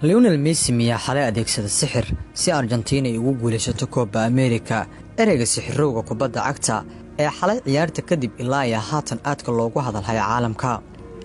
Lionel Messi miyaa xalay adeegsada sixir si Argentina ay ugu guuleysato Copa America. Ereyga sixirowga kubadda cagta ee xalay ciyaarta kadib ilaa ay haatan aadka loogu hadalhay caalamka.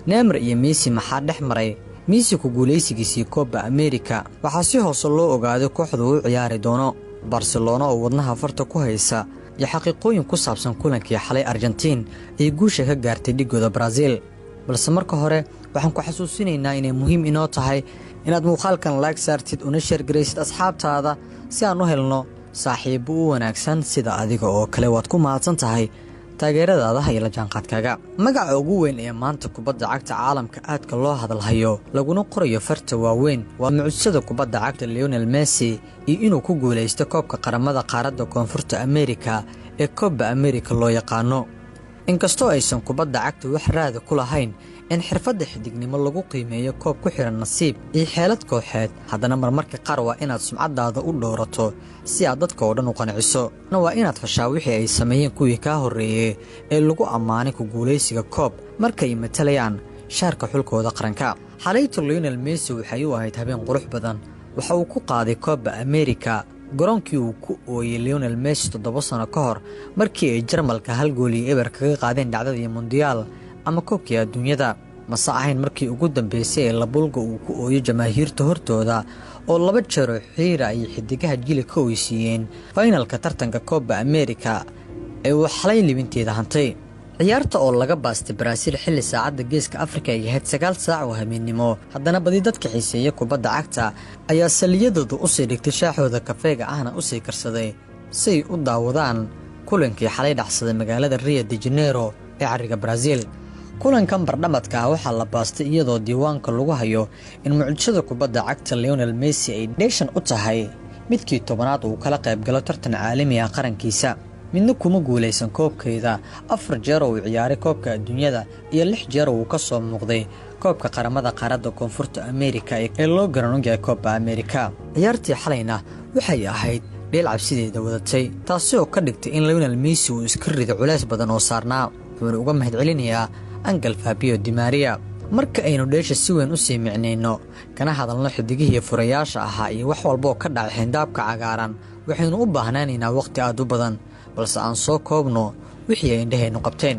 Neymar iyo Messi maxaa dhex maray? Messi ku guuleysigiisii Copa America waxaa si hoos loo ogaaday kooxdu uu ciyaari doono Barcelona oo wadnaha farta ku haysa iyo xaqiiqooyin ku saabsan kulankii xalay Argentina ay guusha ka gaartay dhigooda Brazil. balse marka hore waxaan ku xasuusinaynaa inay muhiim inoo tahay inaad muuqaalkan like saartid una share gareysid asxaabtaada si aan u helno saaxiibo u wanaagsan sida adiga oo kale waad ku mahadsan tahay taageeradaada iyo la jaanqaadkaaga. Magaca ugu weyn ee maanta kubadda cagta caalamka aadka loo hadalhayo laguna qorayo farta waaweyn waa mucjisada kubadda cagta Lionel Messi iyo inuu ku guuleysto koobka qaramada qaaradda Koonfurta Amerika ee Copa America loo yaqaano. inkastoo aysan kubadda cagta wax raad ku lahayn in xirfadda xidignimo lagu qiimeeyo koob ku xiran nasiib iyo xeelad kooxeed, haddana marmarka qaar waa inaad sumcadaada u dhowrato si aad dadka oo dhan u qanciso. waa inaad fashaa wixii ay sameeyeen kuwii ka horeeyay ee lagu ammaanay ku guuleysiga koob markay matalayaan shaarka xulkooda qaranka. xalaytu Lionel Messi waxay u ahayd habeen qurux badan. waxa uu ku qaaday Copa America garoonkii uu ku ooyay Lionel Messi 7 sano ka hor markii ay Jarmalka hal gool iyo eber kaga qaadeen dhacdadii Mondial ama koobkii adduunyada. mase ahayn markii ugu dambeysay ee la bulga uu ku ooyo jamaahiirta hortooda oo 2 jeer oo xiira ay xidigaha jili ka oysiiyeen finalka tartanka Copa America ee uu xalay libinteeda hantay. ciyaarta oo laga baastay Brazil xilli saacada geeska Afrika ay ahayd 9 saac oo habeenimo, haddana badi dadka xiiseeya kubadda cagta ayaa saliyadooda u sii dhigtay shaahooda kafeega ahna u sii karsaday si u daawadaan kulankii xalay dhaxsaday magaalada Rio de Janeiro ee cariga Brazil. kulankan bardhamadka waxaa la baastay iyadoo diiwaanka lagu hayo in mucjisada kubadda cagta Lionel Messi ay dheeshan u tahay midkii 10aad uu kala qayb galo tartan caalami ah qarankiisa. midna kuma guuleysan koobkeeda 4 jeer oo ciyaaray koobka adduunyada iyo 6 jeer oo ka soo muuqday koobka qaramada qaaradda Koonfurta America ee loo garanayay Copa America. ciyaartii xalayna waxay ahayd dheel cabsideeda wadatay, taasoo ka dhigtay in Lionel Messi uu iska rido culays badan oo saarnaa. wuxuu uga mahadcelinayaa Angel Fabio Di Maria. marka aynu dheesha si weyn u sii micnayno kana hadalno xidigihii furayaasha ahaa iyo wax walba oo ka dhacay xindaabka cagaaran, waxaynu u baahnaanaynaa waqti aad u badan, balse aan soo koobno wixii ay indhaheennu qabteen.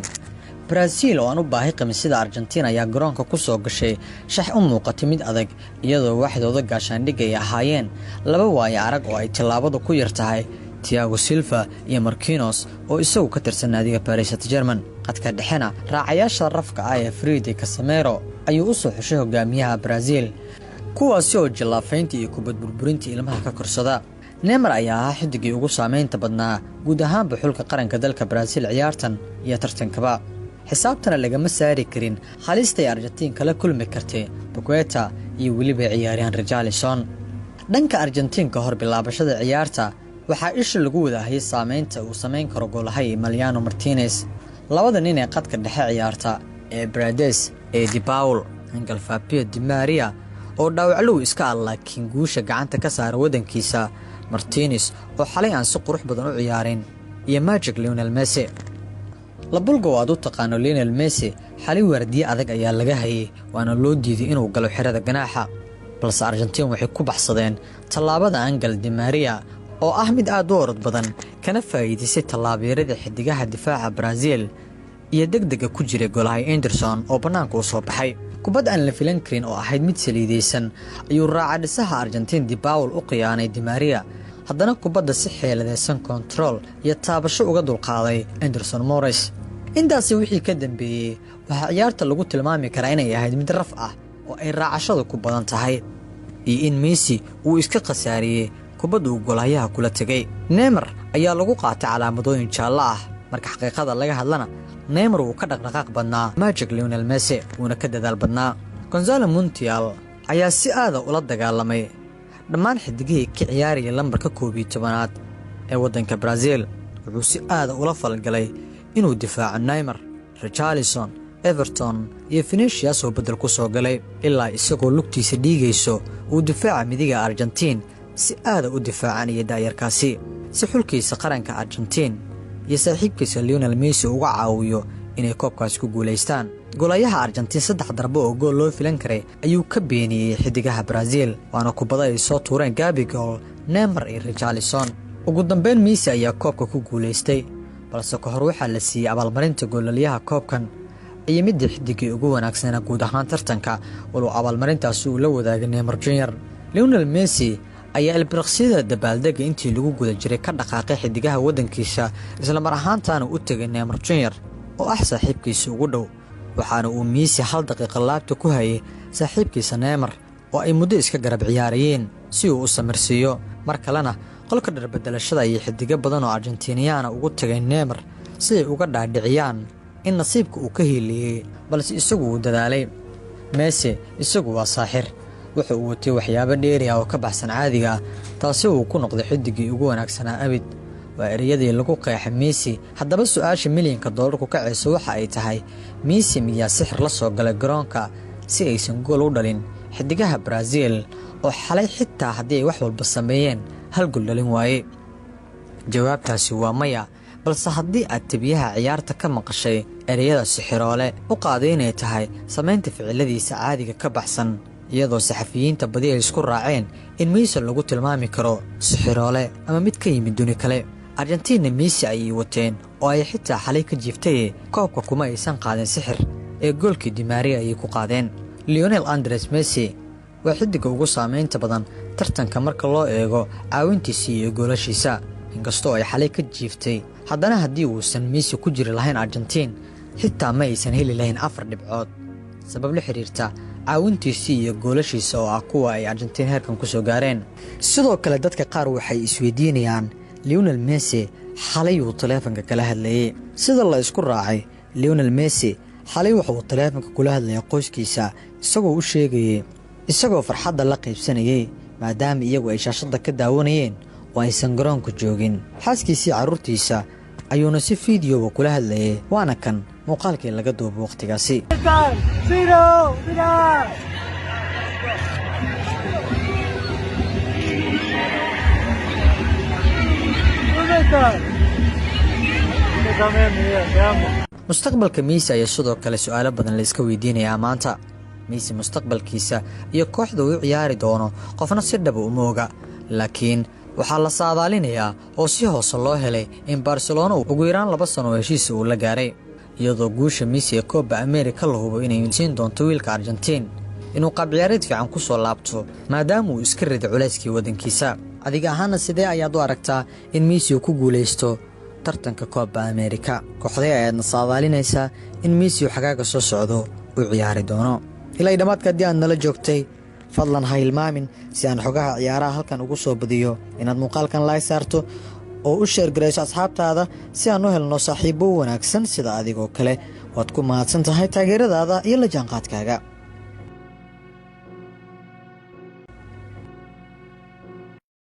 Brazil oo aan u baahi qabin sida Argentina ayaa garoonka ku soo gashay shax u muuqatay mid adag, iyadoo waxdooda gaashaandhig ay ahaayeen 2 waayo arag oo ay tilaabada ku yar tahay Thiago Silva iyo Marquinhos oo isagu ka tirsan naadiga Paris Saint-Germain. qadka dhexena raacayaasha rafka ah ee Freddy Casemiro ayuu u soo xushay hogaamiyaha Brazil, kuwaas oo jilaafayntii iyo kubad burburintii ilmaha ka korsada. Neymar ayaa ahaa xidigii ugu saameynta badnaa guud ahaanba xulka qaranka dalka Brazil ciyaartan iyo tartankaba. xisaabtana lagama saari karin halista ay Argentina kala kulmi kartay Paqueta iyo weliba ciyaaryahan Richarlison. dhanka Argentina ka hor bilaabashada ciyaarta waxaa isha lagu wadahayay saameynta uu sameyn karo goolahay Emiliano Martinez. labada nin ee qadka dhexe ciyaarta ee Paredes ee Di Paul, Angel Fabio Di Maria oo dhaawaclow iska ah laakiin guusha gacanta ka saara wadankiisa, Martinez oo xalay aan si qurux badan u ciyaarin, iyo Magic Lionel Messi. la bulga waad u taqaano Lionel Messi xalay wardiye adag ayaa laga hayay waana loo diiday inuu galo xirada ganaaxa, balse Argentina waxay ku baxsadeen tallaabada Angel Di Maria oo ah mid aad u orod badan kana faa'iideysay tallaabeerada xidigaha difaaca Brazil iyo degdega ku jiray golahay Anderson oo banaanka u soo baxay. kubad aan la filan karin oo ahayd mid saliideysan ayuu raaca dhisaha Argentina Di Paul u qiyaanay Di Maria, haddana kubadda si xeeladeysan control iyo taabasho uga dulqaaday Anderson Morris. intaasi wixii ka dambeeyay waxa ciyaarta lagu tilmaami karaa inay ahayd mid raf ah oo ay raacashada ku badan tahay iyo in Messi uu iska qasaariyay kubadda uu golayaha kula tagay. Neymar ayaa lagu qaatay calaamadooyin jaallo ah, marka xaqiiqada laga hadlana Neymar uu ka dhaqdhaqaaq badnaa Magic Lionel Messi uuna ka dadaal badnaa. Gonzalo Montiel ayaa si aad ula dagaalamay dhammaan xidigihii ka ciyaaraya lambarka 12aad ee wadanka Brazil. wuxuu si aad ula falgalay inuu difaaco Neymar, Richarlison, Everton iyo Vinicius oo bedel ku soo galay ilaa isagoo lugtiisa dhiigayso uu difaaca midiga Argentina si aad u difaacanaya daayarkaasi si xulkiisa qaranka Argentina iyo saaxiibkiisa Lionel Messi uga caawiyo inay koobkaas ku guulaystaan. Goolayaha Argentina 3 darbo oo gool loo filan karay ayuu ka beeniyay xidigaha Brazil, waana kubada ay soo tuureen Gabigol, Neymar iyo Richarlison. ugu dambeyn Messi ayaa koobka ku guulaystay, balse ka hor waxaa la siiyay abaalmarinta goolayaha koobkan iyo mid xidigii ugu wanaagsan guud ahaan tartanka, walow abaalmarintaas uu la wadaagay Neymar Jr. Lionel Messi ayaa ilbiriqsiyada dabaaldega intii lagu guda jiray ka dhaqaaqay xidigaha wadankiisa, isla mar ahaantaana u tagay Neymar Jr. oo ah saaxiibkiisa ugu dhow, waxaana uu Messi 1 daqiiqo laabta ku hayay saaxiibkiisa Neymar oo ay muddo iska garab ciyaarayeen si uu u samarsiiyo. mar kalena qolka dharbadalashada ay xidiga badan oo Argentinian ugu tagay Neymar si ay uga dhaadhiciyaan in nasiibka uu ka heliyay, balse isagu uu dadaalay. Messi isagu waa saaxir, wuxuu watay waxyaabo dheeri ah oo ka baxsan caadiga, taasi uu ku noqday xidigii ugu wanaagsanaa abid. waa ereyadii lagu qeexay Messi. haddaba su'aasha milyanka doolarku ka ceyso waxa ay tahay, Messi miyaa sixir la soo galay garoonka si aysan gool u dhalin xidigaha Brazil oo xalay xitaa haddii ay wax walba sameeyeen hal gool dhalin waaye? jawaabtaasi waa maya, balse haddii aad tabiyaha ciyaarta ka maqashay ereyada sixiroole u qaaday inay tahay samaynta ficiladiisa caadiga ka baxsan, iyadoo saxafiyiinta badi ay isku raaceen in Messi lagu tilmaami karo sixiroole ama mid ka yimid duni kale. Argentina Messi ayay wateen oo ay xitaa xalay ka jiiftay koobka kuma aysan qaadin sixir ee goolkii Di Maria ay ku qaadeen. Lionel Andres Messi waa xidiga ugu saameynta badan tartanka marka loo eego caawintiisa iyo goolashiisa, inkastoo ay xalay ka jiiftay haddana haddii uusan Messi ku jiri lahayn Argentina xitaa ma aysan heli lahayn 4 dhibcood sabab la xiriirta caawintiisa iyo goolashiisa oo ah kuwa ay Argentina heerkan ku soo gaareen. sidoo kale dadka qaar waxay isweydiinayaan Lionel Messi xalay uu telefoonka kala hadlayay. sida la isku raacay, Lionel Messi xalay wuxuu telefoonka kula hadlayay qoyskiisa isagoo u sheegay isagoo farxadda la qaybsanayay maadaama iyagu ay shaashada ka daawanayeen oo aysan garoonka joogin. xaaskiisii carruurtiisa ayuuna si fiidiyowga kula hadlayay, waana kan muuqaalkii laga duubay waqtigaasi. mustaqbalka Messi ayaa sidoo kale su'aalo badan la iska weydiinayaa maanta. Messi mustaqbalkiisa iyo kooxda uu ciyaari doono qofna si dhab uma oga, laakiin waxaa la saadaalinayaa oo si hoose loo helay in Barcelona ugu yaraan 2 sano oo heshiis uu la gaaray, iyadoo guusha Messi ee Copa America la hubo inay siin doonto wiilka Argentina inuu qaab ciyaareed fiican ku soo laabto maadaama uu iska riday culayskii wadankiisa. adiga ahaana sidee ayaad u aragtaa in Messi ku guuleysto tartanka Copa America? kooxdee ayaadna saadaalinaysaa in Messi xagaaga soo socdo uu ciyaari doono? ilaa dhamaadka haddii aad nala joogtay, fadlan ha hilmaamin si aan xogaha ciyaaraha halkan ugu soo badiyo inaad muuqaalkan like saarto oo u share gareyso asxaabtaada si aan u helno saaxiibo wanaagsan sida adigoo kale. waad ku mahadsan tahay taageeradaada iyo la jaanqaadkaaga.